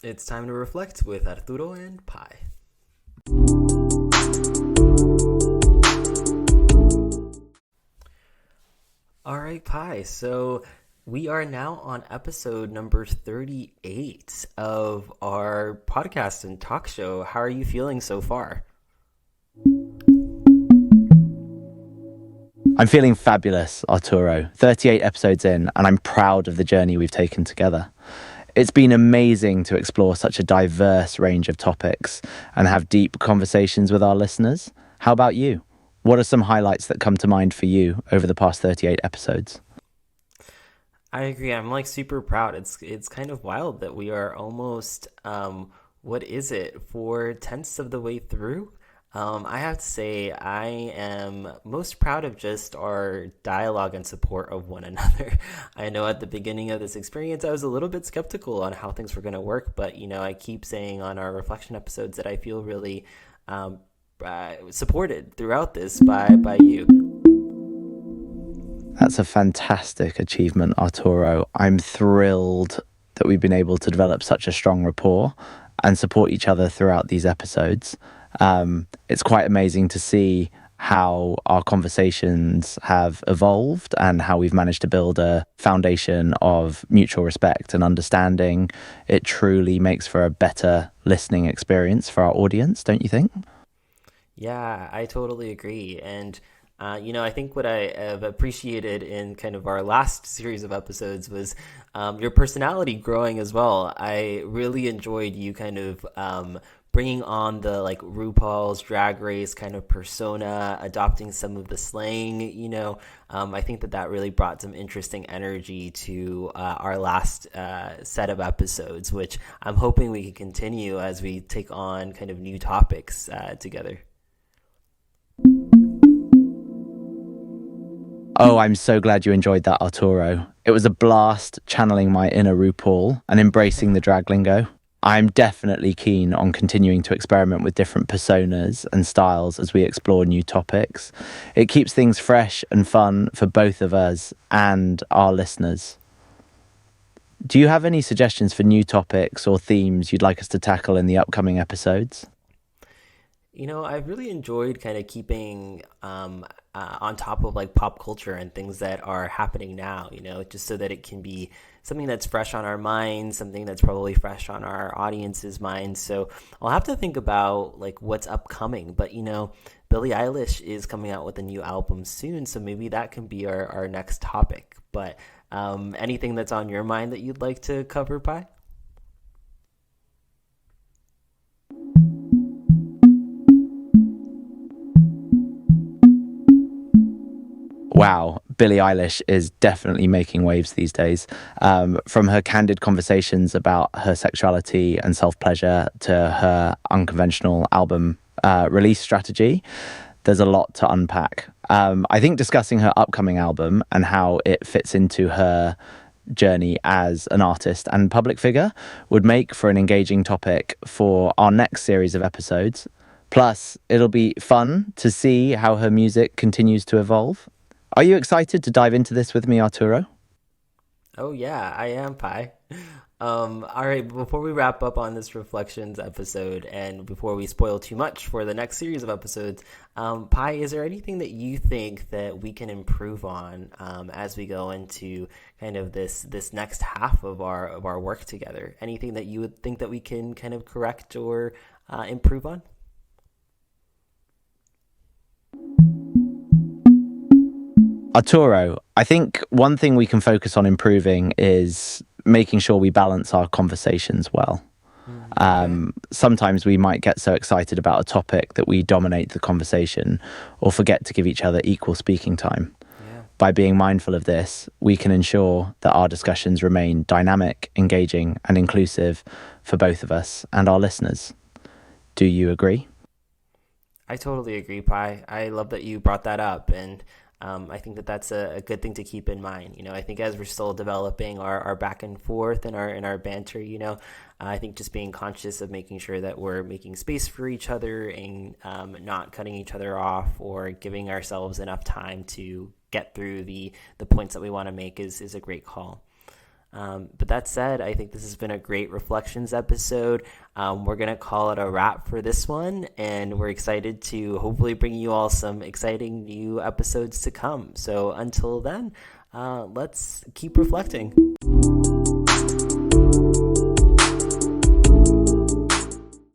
It's time to reflect with Arturo and Pi. All right, Pi. So we are now on episode number 38 of our podcast and talk show. How are you feeling so far? I'm feeling fabulous, Arturo. 38 episodes in, and I'm proud of the journey we've taken together. It's been amazing to explore such a diverse range of topics and have deep conversations with our listeners. How about you? What are some highlights that come to mind for you over the past 38 episodes? I agree. I'm like super proud. It's kind of wild that we are almost what is it, 4/10 of the way through? I have to say I am most proud of just our dialogue and support of one another. I know at the beginning of this experience I was a little bit skeptical on how things were going to work, but I keep saying on our reflection episodes that I feel really supported throughout this by you. That's a fantastic achievement, Arturo. I'm thrilled that we've been able to develop such a strong rapport and support each other throughout these episodes. It's quite amazing to see how our conversations have evolved and how we've managed to build a foundation of mutual respect and understanding. It truly makes for a better listening experience for our audience, don't you think? Yeah, I totally agree. And, I think what I have appreciated in kind of our last series of episodes was your personality growing as well. I really enjoyed you kind of bringing on the like RuPaul's Drag Race kind of persona, adopting some of the slang. I think that really brought some interesting energy to our last set of episodes, which I'm hoping we can continue as we take on kind of new topics together. Oh, I'm so glad you enjoyed that, Arturo. It was a blast channeling my inner RuPaul and embracing the drag lingo. I'm definitely keen on continuing to experiment with different personas and styles as we explore new topics. It keeps things fresh and fun for both of us and our listeners. Do you have any suggestions for new topics or themes you'd like us to tackle in the upcoming episodes? I've really enjoyed kind of keeping on top of like pop culture and things that are happening now, just so that it can be something that's fresh on our minds, something that's probably fresh on our audience's minds. So I'll have to think about like what's upcoming. But, Billie Eilish is coming out with a new album soon. So maybe that can be our next topic. But anything that's on your mind that you'd like to cover, Pi? Wow, Billie Eilish is definitely making waves these days. From her candid conversations about her sexuality and self pleasure to her unconventional album release strategy, there's a lot to unpack. I think discussing her upcoming album and how it fits into her journey as an artist and public figure would make for an engaging topic for our next series of episodes. Plus, it'll be fun to see how her music continues to evolve. Are you excited to dive into this with me, Arturo? Oh yeah, I am Pi. All right, before we wrap up on this reflections episode and before we spoil too much for the next series of episodes, Pi, is there anything that you think that we can improve on as we go into kind of this next half of our work together? Anything that you would think that we can kind of correct or improve on? Arturo, I think one thing we can focus on improving is making sure we balance our conversations well. Okay. Sometimes we might get so excited about a topic that we dominate the conversation or forget to give each other equal speaking time. Yeah. By being mindful of this, we can ensure that our discussions remain dynamic, engaging, and inclusive for both of us and our listeners. Do you agree? I totally agree, Pi. I love that you brought that up, and I think that that's a good thing to keep in mind. I think as we're still developing our back and forth and our banter, I think just being conscious of making sure that we're making space for each other and not cutting each other off or giving ourselves enough time to get through the points that we want to make is a great call. But that said, I think this has been a great reflections episode. We're going to call it a wrap for this one, and we're excited to hopefully bring you all some exciting new episodes to come. So until then, let's keep reflecting.